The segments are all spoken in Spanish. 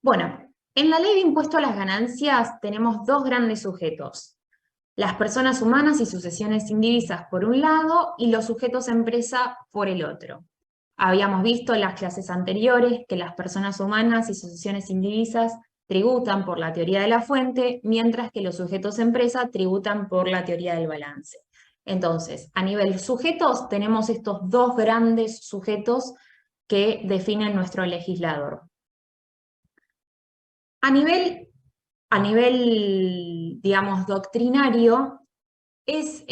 Bueno, en la ley de impuesto a las ganancias tenemos dos grandes sujetos. Las personas humanas y sucesiones indivisas por un lado y los sujetos empresa por el otro. Habíamos visto en las clases anteriores que las personas humanas y sucesiones indivisas tributan por la teoría de la fuente, mientras que los sujetos empresa tributan por la teoría del balance. Entonces, a nivel sujetos tenemos estos dos grandes sujetos que definen nuestro legislador. A nivel, digamos, doctrinario, es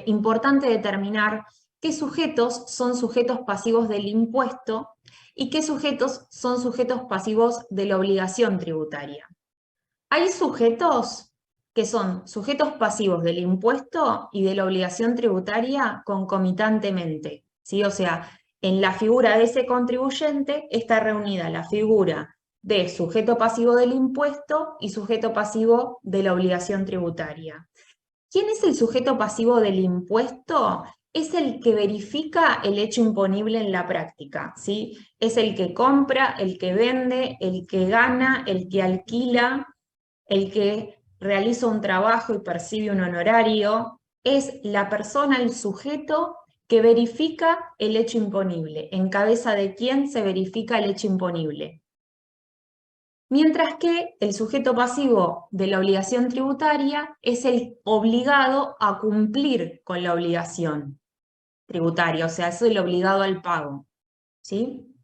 importante determinar qué sujetos son sujetos pasivos del impuesto y qué sujetos son sujetos pasivos de la obligación tributaria. Hay sujetos que son sujetos pasivos del impuesto y de la obligación tributaria concomitantemente, ¿sí? O sea, en la figura de ese contribuyente está reunida la figura de sujeto pasivo del impuesto y sujeto pasivo de la obligación tributaria. ¿Quién es el sujeto pasivo del impuesto? Es el que verifica el hecho imponible en la práctica, ¿sí? Es el que compra, el que vende, el que gana, el que alquila, el que realiza un trabajo y percibe un honorario. Es la persona, el sujeto que verifica el hecho imponible. ¿En cabeza de quién se verifica el hecho imponible? Mientras que el sujeto pasivo de la obligación tributaria es el obligado a cumplir con la obligación tributaria, o sea, es el obligado al pago, ¿sí?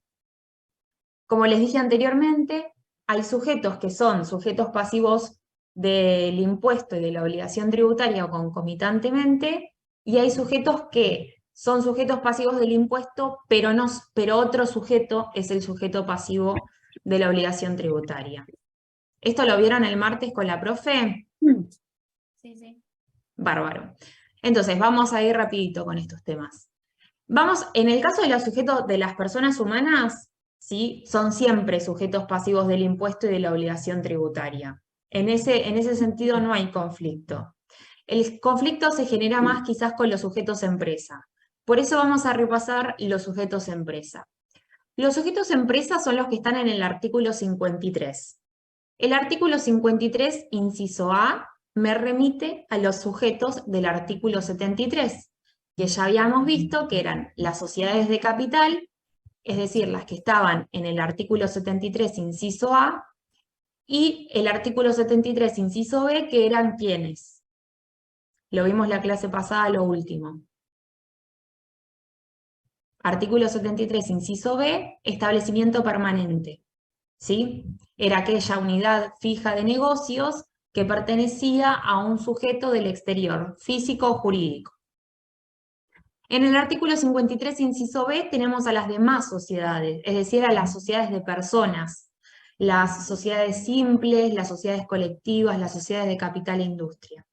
Como les dije anteriormente, hay sujetos que son sujetos pasivos del impuesto y de la obligación tributaria concomitantemente, y hay sujetos que son sujetos pasivos del impuesto, pero otro sujeto es el sujeto pasivo de la obligación tributaria. ¿Esto lo vieron el martes con la profe? Sí, sí. Bárbaro. Entonces, vamos a ir rapidito con estos temas. Vamos, en el caso de los sujetos de las personas humanas, ¿sí? Son siempre sujetos pasivos del impuesto y de la obligación tributaria. En ese sentido no hay conflicto. El conflicto se genera más quizás con los sujetos empresa. Por eso vamos a repasar los sujetos empresa. Los sujetos empresa son los que están en el artículo 53. El artículo 53, inciso A, me remite a los sujetos del artículo 73, que ya habíamos visto que eran las sociedades de capital, es decir, las que estaban en el artículo 73, inciso A, y el artículo 73, inciso B, que eran ¿quiénes? Lo vimos la clase pasada, lo último. Artículo 73, inciso B, establecimiento permanente, ¿sí? Era aquella unidad fija de negocios que pertenecía a un sujeto del exterior, físico o jurídico. En el artículo 53, inciso B, tenemos a las demás sociedades, es decir, a las sociedades de personas, las sociedades simples, las sociedades colectivas, las sociedades de capital e industria.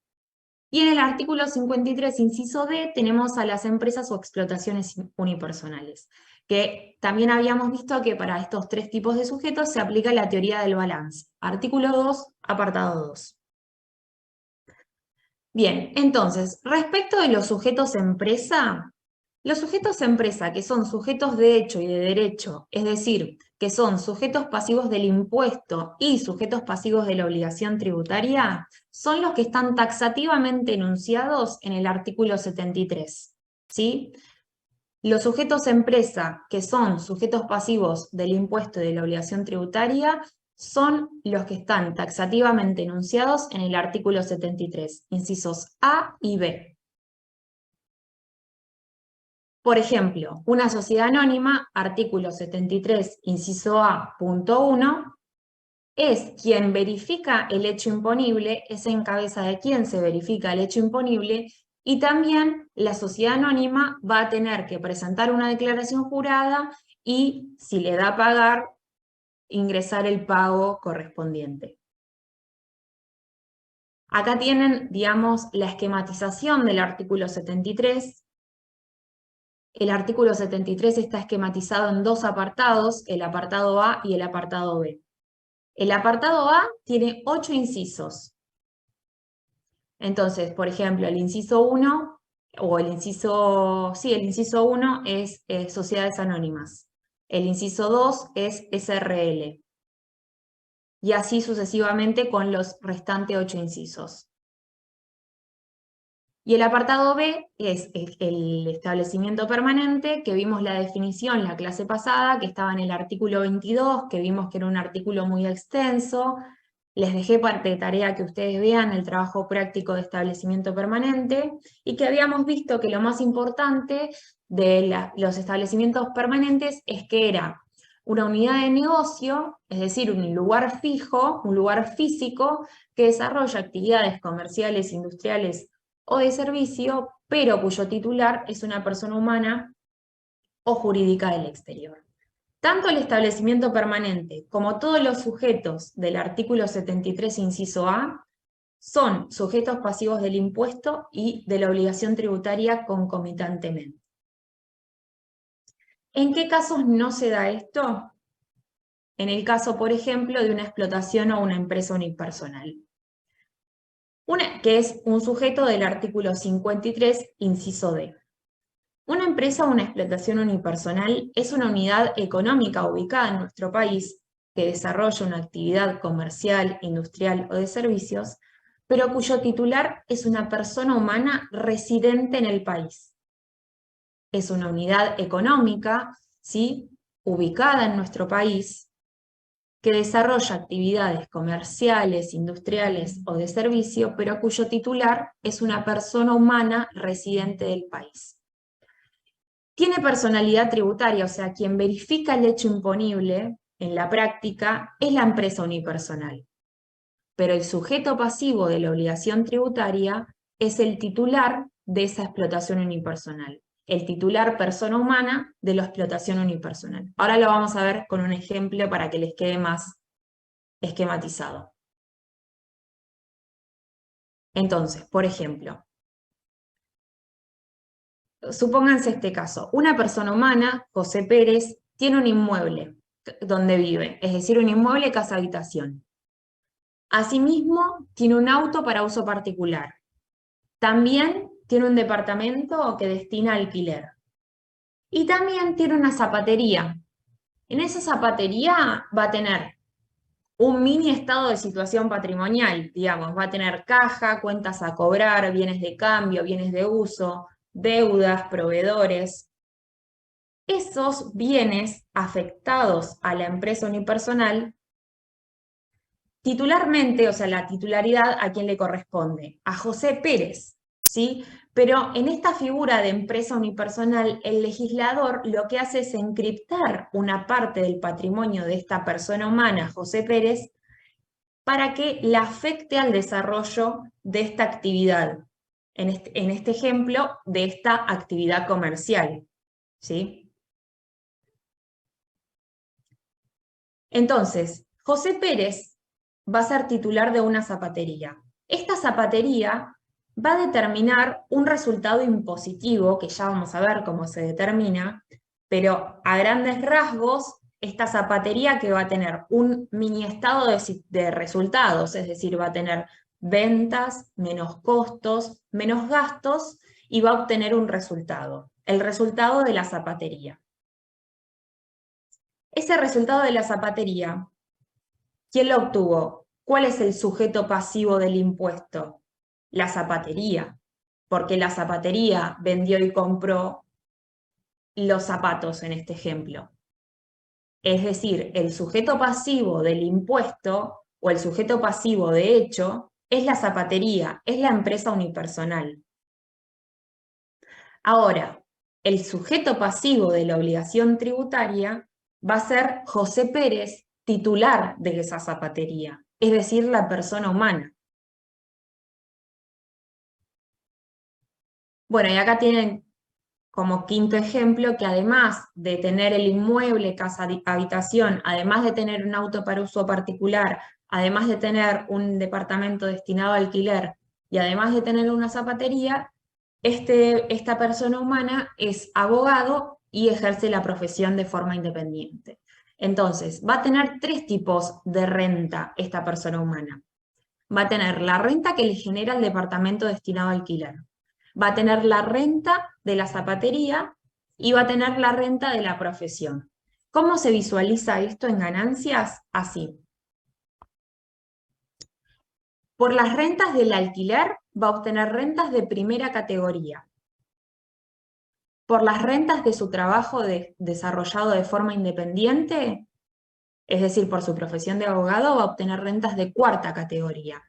Y en el artículo 53, inciso D, tenemos a las empresas o explotaciones unipersonales, que también habíamos visto que para estos tres tipos de sujetos se aplica la teoría del balance. Artículo 2, apartado 2. Bien, entonces, respecto de los sujetos empresa, que son sujetos de hecho y de derecho, es decir, que son sujetos pasivos del impuesto y sujetos pasivos de la obligación tributaria, son los que están taxativamente enunciados en el artículo 73, ¿sí? Los sujetos empresa, que son sujetos pasivos del impuesto y de la obligación tributaria, son los que están taxativamente enunciados en el artículo 73, incisos A y B. Por ejemplo, una sociedad anónima, artículo 73, inciso A, punto 1, es quien verifica el hecho imponible, es en cabeza de quien se verifica el hecho imponible, y también la sociedad anónima va a tener que presentar una declaración jurada y, si le da a pagar, ingresar el pago correspondiente. Acá tienen, digamos, la esquematización del artículo 73. El artículo 73 está esquematizado en dos apartados, el apartado A y el apartado B. El apartado A tiene 8 incisos. Entonces, por ejemplo, el inciso 1, o el inciso 1 es sociedades anónimas. El inciso 2 es SRL. y así sucesivamente con los restantes 8 incisos. Y el apartado B es el establecimiento permanente, que vimos la definición la clase pasada, que estaba en el artículo 22, que vimos que era un artículo muy extenso. Les dejé parte de tarea que ustedes vean el trabajo práctico de establecimiento permanente, y que habíamos visto que lo más importante de los establecimientos permanentes es que era una unidad de negocio, es decir, un lugar fijo, un lugar físico, que desarrolla actividades comerciales, industriales o de servicio, pero cuyo titular es una persona humana o jurídica del exterior. Tanto el establecimiento permanente como todos los sujetos del artículo 73, inciso A, son sujetos pasivos del impuesto y de la obligación tributaria concomitantemente. ¿En qué casos no se da esto? En el caso, por ejemplo, de una explotación o una empresa unipersonal. Que es un sujeto del artículo 53, inciso D. Una empresa o una explotación unipersonal es una unidad económica ubicada en nuestro país que desarrolla una actividad comercial, industrial o de servicios, pero cuyo titular es una persona humana residente en el país. Es una unidad económica, ¿sí?, ubicada en nuestro país, que desarrolla actividades comerciales, industriales o de servicio, pero cuyo titular es una persona humana residente del país. Tiene personalidad tributaria, o sea, quien verifica el hecho imponible en la práctica es la empresa unipersonal. Pero el sujeto pasivo de la obligación tributaria es el titular de esa explotación unipersonal, el titular persona humana de la explotación unipersonal. Ahora lo vamos a ver con un ejemplo para que les quede más esquematizado. Entonces, por ejemplo, supónganse este caso. Una persona humana, José Pérez, tiene un inmueble donde vive, es decir, un inmueble casa-habitación. Asimismo, tiene un auto para uso particular. También tiene un departamento que destina a alquiler. Y también tiene una zapatería. En esa zapatería va a tener un mini estado de situación patrimonial, digamos, va a tener caja, cuentas a cobrar, bienes de cambio, bienes de uso, deudas, proveedores. Esos bienes afectados a la empresa unipersonal, titularmente, o sea, la titularidad, ¿a quién le corresponde? A José Pérez, ¿sí? Pero en esta figura de empresa unipersonal, el legislador lo que hace es encriptar una parte del patrimonio de esta persona humana, José Pérez, para que la afecte al desarrollo de esta actividad. En este ejemplo, de esta actividad comercial, ¿sí? Entonces, José Pérez va a ser titular de una zapatería. Esta zapatería va a determinar un resultado impositivo, que ya vamos a ver cómo se determina, pero a grandes rasgos, esta zapatería que va a tener un mini estado de resultados, es decir, va a tener ventas, menos costos, menos gastos, y va a obtener un resultado, el resultado de la zapatería. Ese resultado de la zapatería, ¿quién lo obtuvo? ¿Cuál es el sujeto pasivo del impuesto? La zapatería, porque la zapatería vendió y compró los zapatos en este ejemplo. Es decir, el sujeto pasivo del impuesto o el sujeto pasivo de hecho es la zapatería, es la empresa unipersonal. Ahora, el sujeto pasivo de la obligación tributaria va a ser José Pérez, titular de esa zapatería, es decir, la persona humana. Bueno, y acá tienen como quinto ejemplo que además de tener el inmueble, casa, habitación, además de tener un auto para uso particular, además de tener un departamento destinado a alquiler y además de tener una zapatería, esta persona humana es abogado y ejerce la profesión de forma independiente. Entonces, va a tener 3 tipos de renta esta persona humana. Va a tener la renta que le genera el departamento destinado a alquiler. Va a tener la renta de la zapatería y va a tener la renta de la profesión. ¿Cómo se visualiza esto en ganancias? Así. Por las rentas del alquiler va a obtener rentas de primera categoría. Por las rentas de su trabajo desarrollado de forma independiente, es decir, por su profesión de abogado, va a obtener rentas de cuarta categoría.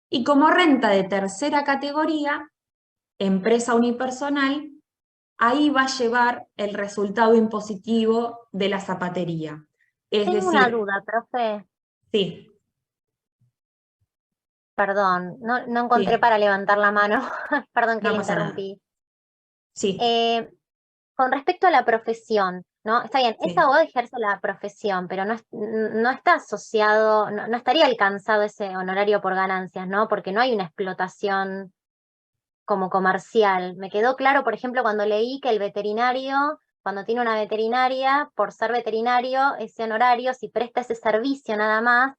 Y como renta de tercera categoría, empresa unipersonal, ahí va a llevar el resultado impositivo de la zapatería. Es Tengo una decir, duda, profe. sí, Perdón, no encontré sí, para levantar la mano. Perdón que no le pasa nada. interrumpí. Sí, Eh, con respecto a la profesión, ¿no? Está bien, ese sí. abogado ejerce la profesión, pero no está asociado, no estaría alcanzado ese honorario por ganancias, ¿no? Porque no hay una explotación como comercial. Me quedó claro, por ejemplo, cuando leí que el veterinario, cuando tiene una veterinaria, por ser veterinario, ese honorario, si presta ese servicio nada más,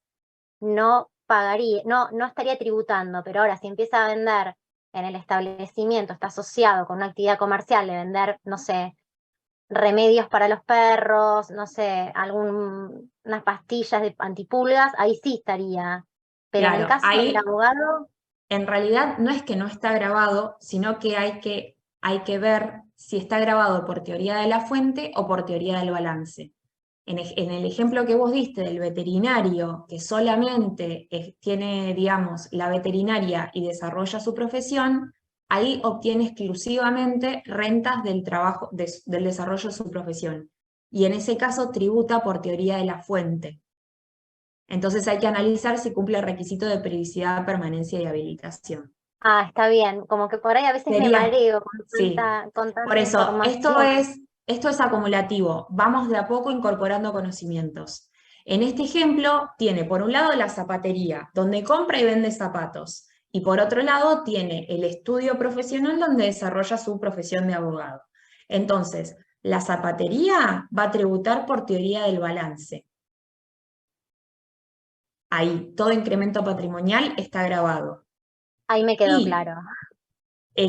no pagaría, no estaría tributando, pero ahora si empieza a vender en el establecimiento, está asociado con una actividad comercial de vender, no sé, remedios para los perros, no sé, unas pastillas de antipulgas, ahí sí estaría. Pero en el Claro, caso del ahí abogado, en realidad no es que no está grabado, sino que hay que ver si está grabado por teoría de la fuente o por teoría del balance. En el ejemplo que vos diste del veterinario, que solamente tiene, digamos, la veterinaria y desarrolla su profesión, ahí obtiene exclusivamente rentas del trabajo, del desarrollo de su profesión. Y en ese caso tributa por teoría de la fuente. Entonces hay que analizar si cumple el requisito de periodicidad, permanencia y habilitación. está bien, como que por ahí a veces me Sería, mareo con sí. con Por tanta eso, información. esto es acumulativo. Vamos de a poco incorporando conocimientos. En este ejemplo, tiene por un lado la zapatería, donde compra y vende zapatos. Y por otro lado, tiene el estudio profesional donde desarrolla su profesión de abogado. Entonces, la zapatería va a tributar por teoría del balance. Ahí, todo incremento patrimonial está grabado. Ahí me quedó Y claro.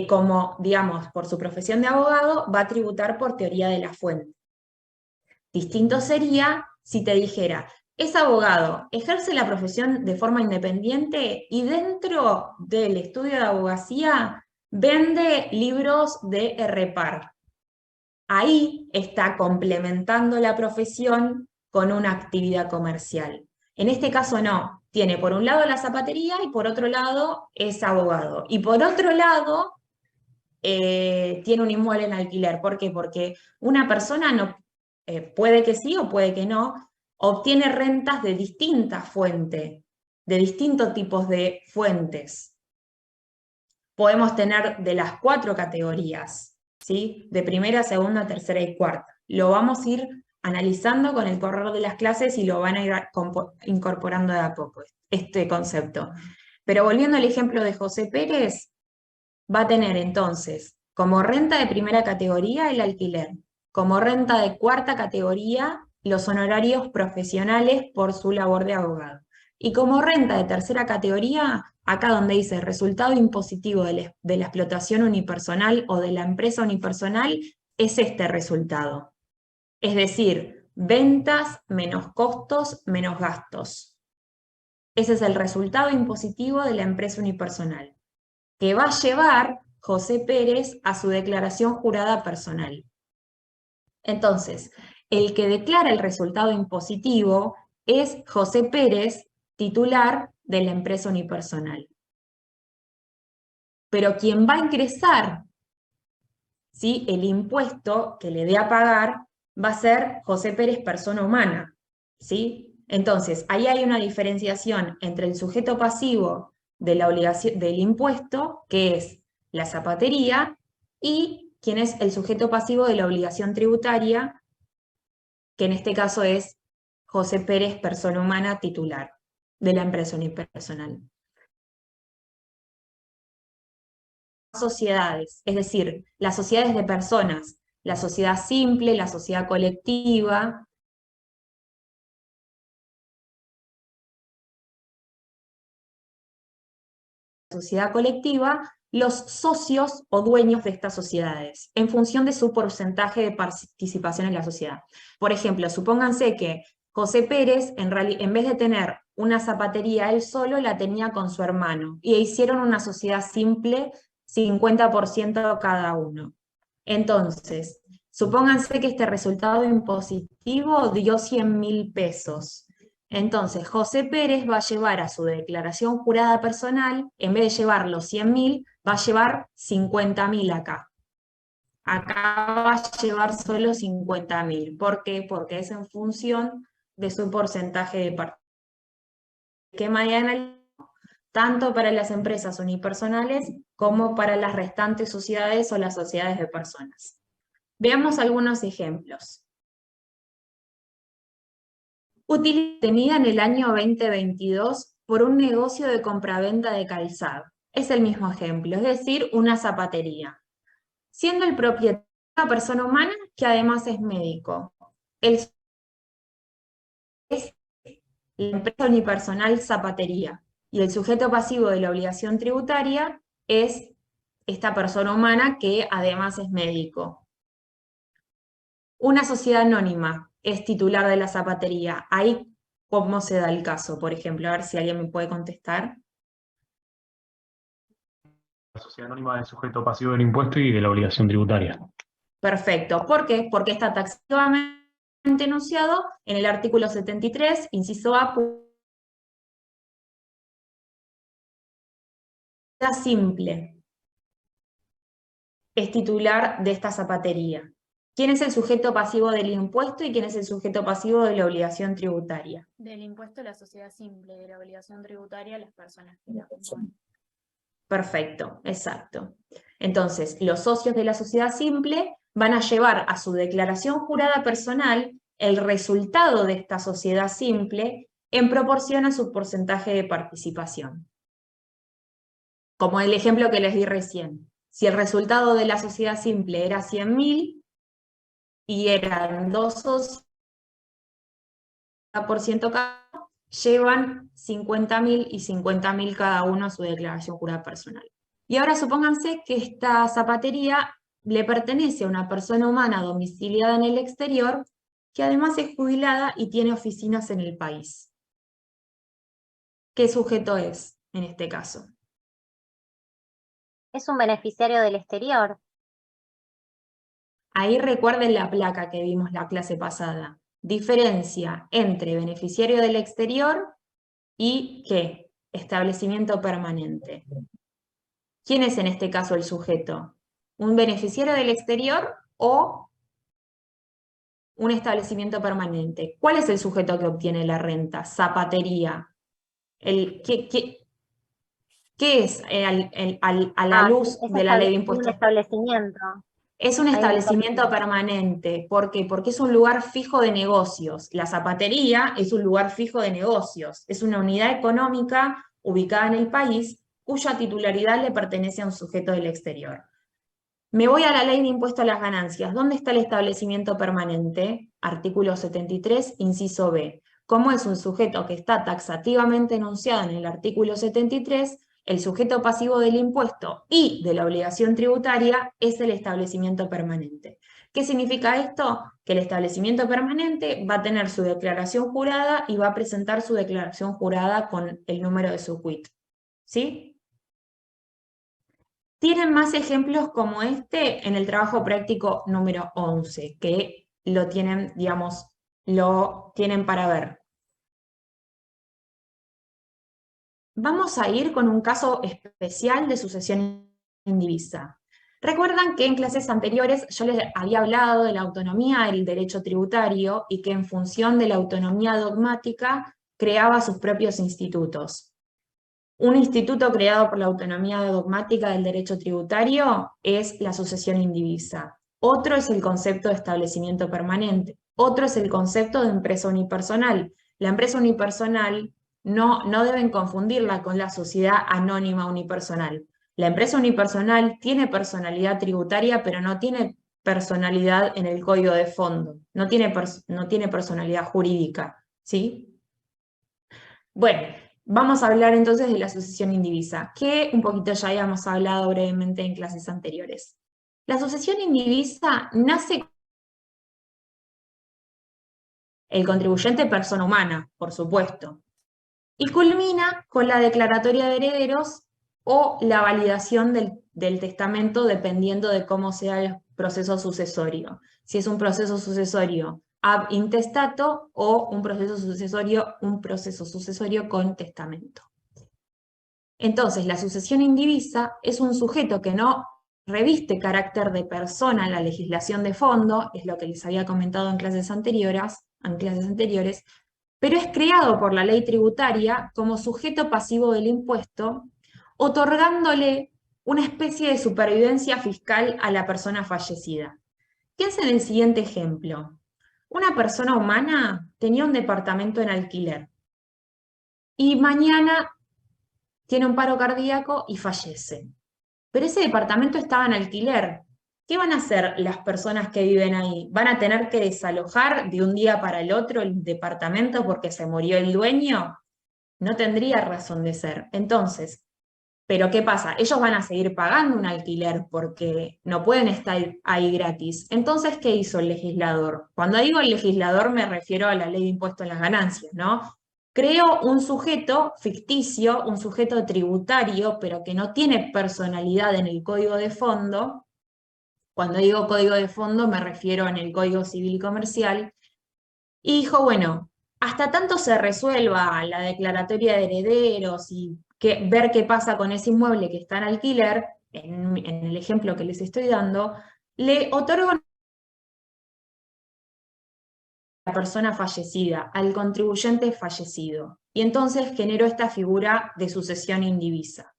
como, digamos, por su profesión de abogado, va a tributar por teoría de la fuente. Distinto sería si te dijera, es abogado, ejerce la profesión de forma independiente y dentro del estudio de abogacía vende libros de REPAR. Ahí está complementando la profesión con una actividad comercial. En este caso no, tiene por un lado la zapatería y por otro lado es abogado. Y por otro lado tiene un inmueble en alquiler. ¿Por qué? Porque una persona no, puede que sí o puede que no, obtiene rentas de distintas fuentes, de distintos tipos de fuentes. Podemos tener de las 4 categorías, ¿sí? De primera, segunda, tercera y cuarta. Lo vamos a ir analizando con el correr de las clases y lo van a ir incorporando de a poco, este concepto. Pero volviendo al ejemplo de José Pérez, va a tener entonces como renta de primera categoría el alquiler, como renta de cuarta categoría los honorarios profesionales por su labor de abogado. Y como renta de tercera categoría, acá donde dice resultado impositivo de la explotación unipersonal o de la empresa unipersonal, es este resultado. Es decir, ventas menos costos menos gastos. Ese es el resultado impositivo de la empresa unipersonal, que va a llevar José Pérez a su declaración jurada personal. Entonces, el que declara el resultado impositivo es José Pérez, titular de la empresa unipersonal. Pero quien va a ingresar, ¿sí?, el impuesto que le dé a pagar va a ser José Pérez, persona humana, ¿sí? Entonces, ahí hay una diferenciación entre el sujeto pasivo de la obligación, del impuesto, que es la zapatería, y quien es el sujeto pasivo de la obligación tributaria, que en este caso es José Pérez, persona humana titular de la empresa unipersonal. Sociedades, es decir, las sociedades de personas, la sociedad simple, la sociedad colectiva. Sociedad colectiva, los socios o dueños de estas sociedades, en función de su porcentaje de participación en la sociedad. Por ejemplo, supónganse que José Pérez, en vez de tener una zapatería él solo, la tenía con su hermano, y hicieron una sociedad simple, 50% cada uno. Entonces, supónganse que este resultado impositivo dio 100.000 pesos. Entonces, José Pérez va a llevar a su declaración jurada personal, en vez de llevar los 100.000, va a llevar 50.000 acá. Acá va a llevar solo 50.000. ¿Por qué? Porque es en función de su porcentaje de participación. Esquema de análisis tanto para las empresas unipersonales como para las restantes sociedades o las sociedades de personas. Veamos algunos ejemplos. Tenida en el año 2022 por un negocio de compraventa de calzado. Es el mismo ejemplo, es decir, una zapatería. Siendo el propietario una persona humana que además es médico. Es la empresa unipersonal zapatería. Y el sujeto pasivo de la obligación tributaria es esta persona humana que además es médico. Una sociedad anónima es titular de la zapatería. Ahí, ¿cómo se da el caso? Por ejemplo, a ver si alguien me puede contestar. La sociedad anónima es sujeto pasivo del impuesto y de la obligación tributaria. Perfecto. ¿Por qué? Porque está taxativamente enunciado en el artículo 73, inciso A, simple. Es titular de esta zapatería. ¿Quién es el sujeto pasivo del impuesto y quién es el sujeto pasivo de la obligación tributaria? Del impuesto la sociedad simple, de la obligación tributaria las personas que la componen. Perfecto, exacto. Entonces, los socios de la sociedad simple van a llevar a su declaración jurada personal el resultado de esta sociedad simple en proporción a su porcentaje de participación. Como el ejemplo que les di recién. Si el resultado de la sociedad simple era 100.000 y eran dos socios, 50% cada uno, llevan 50.000 y 50.000 cada uno a su declaración jurada personal. Y ahora supónganse que esta zapatería le pertenece a una persona humana domiciliada en el exterior que además es jubilada y tiene oficinas en el país. ¿Qué sujeto es en este caso? Es un beneficiario del exterior. Ahí recuerden la placa que vimos la clase pasada. Diferencia entre beneficiario del exterior y ¿qué? Establecimiento permanente. ¿Quién es en este caso el sujeto? ¿Un beneficiario del exterior o un establecimiento permanente? ¿Cuál es el sujeto que obtiene la renta? Zapatería. ¿Qué es a la luz Es de la ley de un impuestos? establecimiento. Es un Hay un establecimiento permanente. ¿Por qué? Porque es un lugar fijo de negocios. La zapatería es un lugar fijo de negocios. Es una unidad económica ubicada en el país cuya titularidad le pertenece a un sujeto del exterior. Me voy a la ley de impuesto a las ganancias. ¿Dónde está el establecimiento permanente? Artículo 73, inciso B. Como es un sujeto que está taxativamente enunciado en el artículo 73, el sujeto pasivo del impuesto y de la obligación tributaria es el establecimiento permanente. ¿Qué significa esto? Que el establecimiento permanente va a tener su declaración jurada y va a presentar su declaración jurada con el número de su quit. ¿Sí? Tienen más ejemplos como este en el trabajo práctico número 11, que lo tienen, digamos, lo tienen para ver. Vamos a ir con un caso especial de sucesión indivisa. Recuerdan que en clases anteriores yo les había hablado de la autonomía del derecho tributario y que en función de la autonomía dogmática creaba sus propios institutos. Un instituto creado por la autonomía dogmática del derecho tributario es la sucesión indivisa. Otro es el concepto de establecimiento permanente. Otro es el concepto de empresa unipersonal. La empresa unipersonal no deben confundirla con la sociedad anónima unipersonal. La empresa unipersonal tiene personalidad tributaria, pero no tiene personalidad en el código de fondo. No tiene personalidad jurídica. ¿Sí? Bueno. Vamos a hablar entonces de la sucesión indivisa, que un poquito ya habíamos hablado brevemente en clases anteriores. La sucesión indivisa nace El contribuyente, persona humana, por supuesto. Y culmina con la declaratoria de herederos o la validación del testamento dependiendo de cómo sea el proceso sucesorio. Si es un proceso sucesorio ab intestato o un proceso sucesorio con testamento. Entonces, la sucesión indivisa es un sujeto que no reviste carácter de persona en la legislación de fondo, es lo que les había comentado en clases anteriores, pero es creado por la ley tributaria como sujeto pasivo del impuesto, otorgándole una especie de supervivencia fiscal a la persona fallecida. Piensen en el siguiente ejemplo. Una persona humana tenía un departamento en alquiler y mañana tiene un paro cardíaco y fallece. Pero ese departamento estaba en alquiler. ¿Qué van a hacer las personas que viven ahí? ¿Van a tener que desalojar de un día para el otro el departamento porque se murió el dueño? No tendría razón de ser. Entonces, ¿pero qué pasa? Ellos van a seguir pagando un alquiler porque no pueden estar ahí gratis. Entonces, ¿qué hizo el legislador? Cuando digo el legislador me refiero a la ley de impuesto a las ganancias, ¿no? Creo un sujeto ficticio, un sujeto tributario, pero que no tiene personalidad en el código de fondo. Cuando digo código de fondo me refiero en el Código Civil y Comercial. Y dijo, bueno, hasta tanto se resuelva la declaratoria de herederos y ver qué pasa con ese inmueble que está en alquiler, en el ejemplo que les estoy dando, le otorgo a la persona fallecida, al contribuyente fallecido. Y entonces generó esta figura de sucesión indivisa.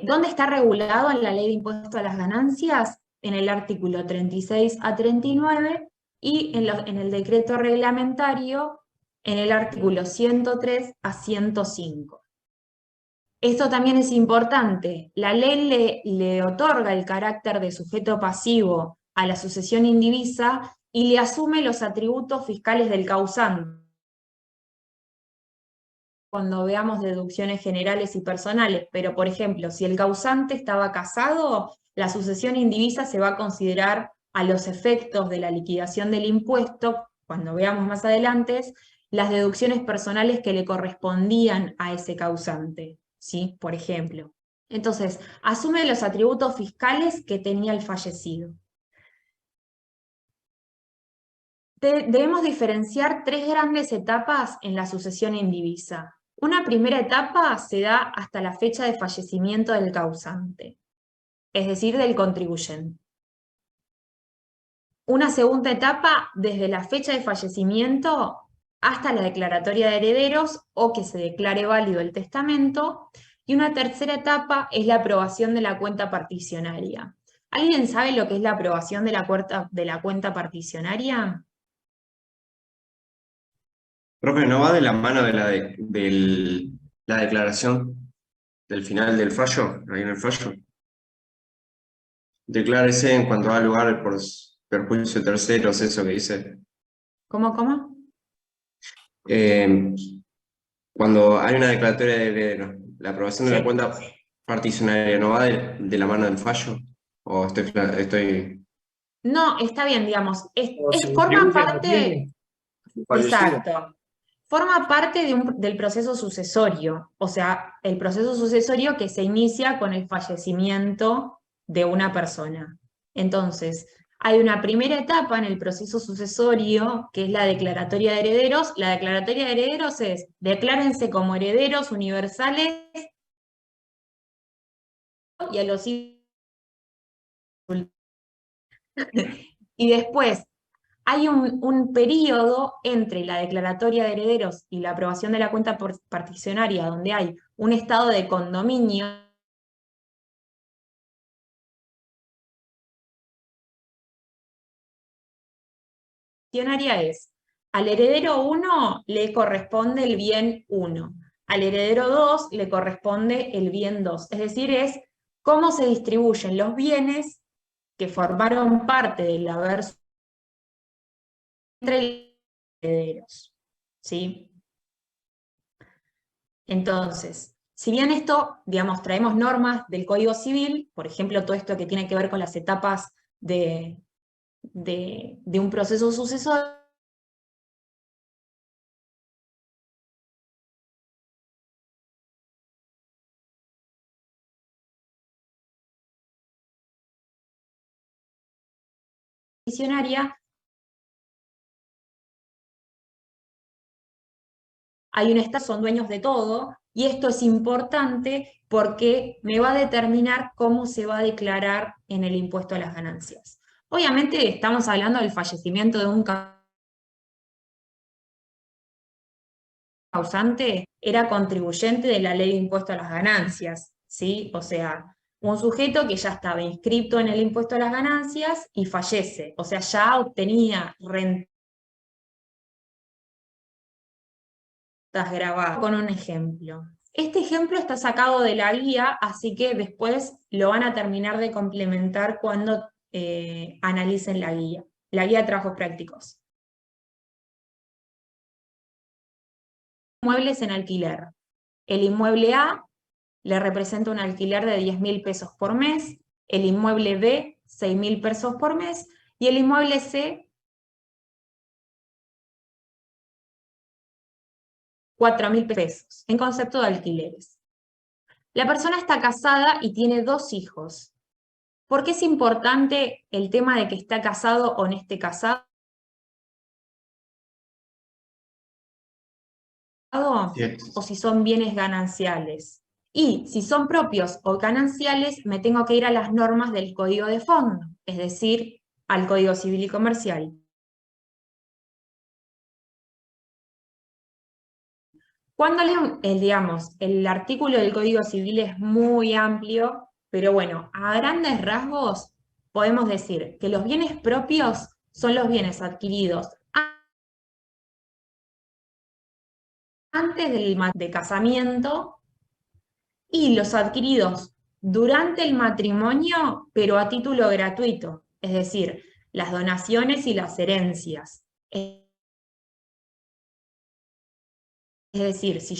¿Dónde está regulado en la ley de impuesto a las ganancias? En el artículo 36 a 39 y en el decreto reglamentario en el artículo 103 a 105. Esto también es importante. La ley le otorga el carácter de sujeto pasivo a la sucesión indivisa y le asume los atributos fiscales del causante. Cuando veamos deducciones generales y personales, pero por ejemplo, si el causante estaba casado, la sucesión indivisa se va a considerar a los efectos de la liquidación del impuesto, cuando veamos más adelante, las deducciones personales que le correspondían a ese causante, ¿sí? Por ejemplo. Entonces, asume los atributos fiscales que tenía el fallecido. Debemos diferenciar tres grandes etapas en la sucesión indivisa. Una primera etapa se da hasta la fecha de fallecimiento del causante, es decir, del contribuyente. Una segunda etapa desde la fecha de fallecimiento hasta la declaratoria de herederos o que se declare válido el testamento. Y una tercera etapa es la aprobación de la cuenta particionaria. ¿Alguien sabe lo que es la aprobación de la cuenta particionaria? Profe, ¿no va de la mano de la declaración del final del fallo? Ahí en el fallo. Declárese en cuanto da lugar por perjuicio de terceros, eso que dice. ¿Cómo? Cuando hay una declaratoria de heredero, la aprobación de la cuenta particionaria, ¿no va de la mano del fallo? ¿O estoy... No, está bien, digamos. Forma parte... Exacto. Forma parte del proceso sucesorio, o sea, el proceso sucesorio que se inicia con el fallecimiento de una persona. Entonces, hay una primera etapa en el proceso sucesorio, que es la declaratoria de herederos. La declaratoria de herederos es, declárense como herederos universales y a los hijos. Y después, hay un periodo entre la declaratoria de herederos y la aprobación de la cuenta particionaria donde hay un estado de condominio. Es, al heredero 1 le corresponde el bien 1, al heredero 2 le corresponde el bien 2, es decir, es cómo se distribuyen los bienes que formaron parte del haber entre los herederos, ¿sí? Entonces, si bien esto, digamos, traemos normas del Código Civil, por ejemplo, todo esto que tiene que ver con las etapas de de un proceso sucesorio hay un Estado, son dueños de todo, y esto es importante porque me va a determinar cómo se va a declarar en el impuesto a las ganancias. Obviamente estamos hablando del fallecimiento de un causante, era contribuyente de la ley de impuesto a las ganancias, ¿sí? O sea, un sujeto que ya estaba inscrito en el impuesto a las ganancias y fallece, o sea, ya obtenía rentas grabadas. Con un ejemplo. Este ejemplo está sacado de la guía, así que después lo van a terminar de complementar cuando analicen la guía de trabajos prácticos. Inmuebles en alquiler. El inmueble A le representa un alquiler de 10.000 pesos por mes, el inmueble B, 6.000 pesos por mes, y el inmueble C, 4.000 pesos, en concepto de alquileres. La persona está casada y tiene 2 hijos. ¿Por qué es importante el tema de que está casado o no esté casado? O si son bienes gananciales. Y si son propios o gananciales, me tengo que ir a las normas del Código de Fondo, es decir, al Código Civil y Comercial. Cuando digamos, el artículo del Código Civil es muy amplio, pero bueno, a grandes rasgos podemos decir que los bienes propios son los bienes adquiridos antes del casamiento y los adquiridos durante el matrimonio, pero a título gratuito, es decir, las donaciones y las herencias. Es decir, si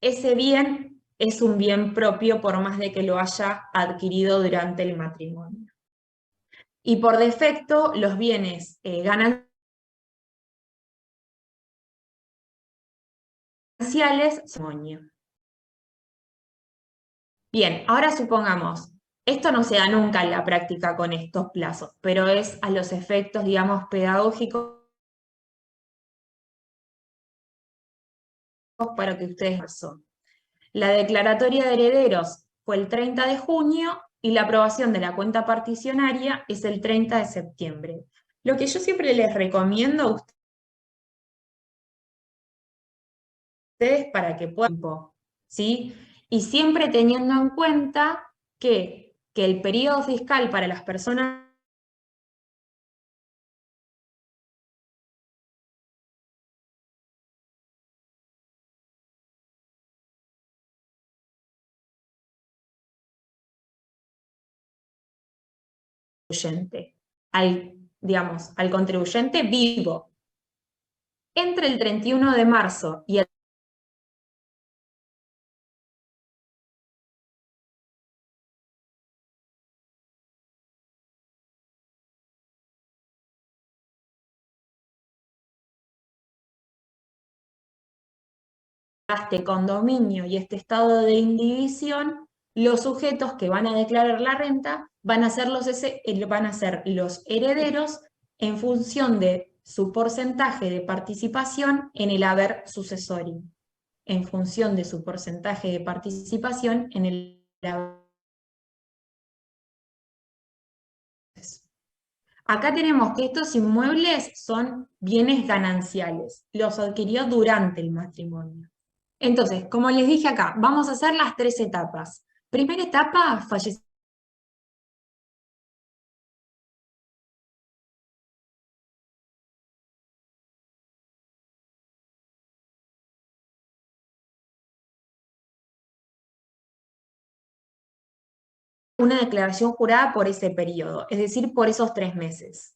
ese bien es un bien propio por más de que lo haya adquirido durante el matrimonio. Y por defecto, los bienes gananciales son. Bien, ahora supongamos, esto no se da nunca en la práctica con estos plazos, pero es a los efectos, digamos, pedagógicos para que ustedes son. La declaratoria de herederos fue el 30 de junio y la aprobación de la cuenta particionaria es el 30 de septiembre. Lo que yo siempre les recomiendo a ustedes para que puedan, ¿sí? Y siempre teniendo en cuenta que el periodo fiscal para las personas al contribuyente vivo entre el 31 de marzo y el este condominio y este estado de indivisión, los sujetos que van a declarar la renta van a ser los herederos en función de su porcentaje de participación en el haber sucesorio. En función de su porcentaje de participación en el haber. Acá tenemos que estos inmuebles son bienes gananciales, los adquirió durante el matrimonio. Entonces, como les dije acá, vamos a hacer las 3 etapas. Primera etapa, fallecimiento. Una declaración jurada por ese periodo, es decir, por esos 3 meses.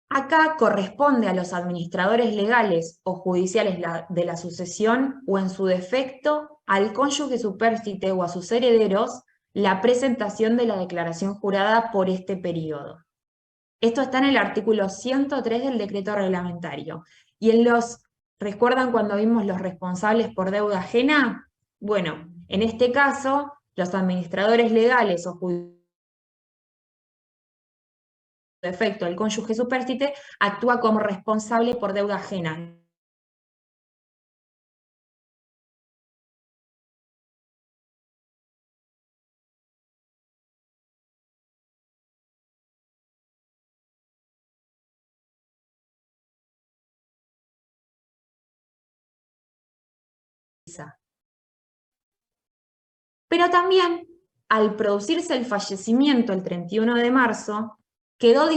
Acá corresponde a los administradores legales o judiciales de la sucesión, o en su defecto, al cónyuge supérstite o a sus herederos, la presentación de la declaración jurada por este periodo. Esto está en el artículo 103 del decreto reglamentario. Y ¿recuerdan cuando vimos los responsables por deuda ajena? Bueno, en este caso, los administradores legales o judiciales, efecto, el cónyuge supérstite actúa como responsable por deuda ajena. Pero también, al producirse el fallecimiento el 31 de marzo, quedó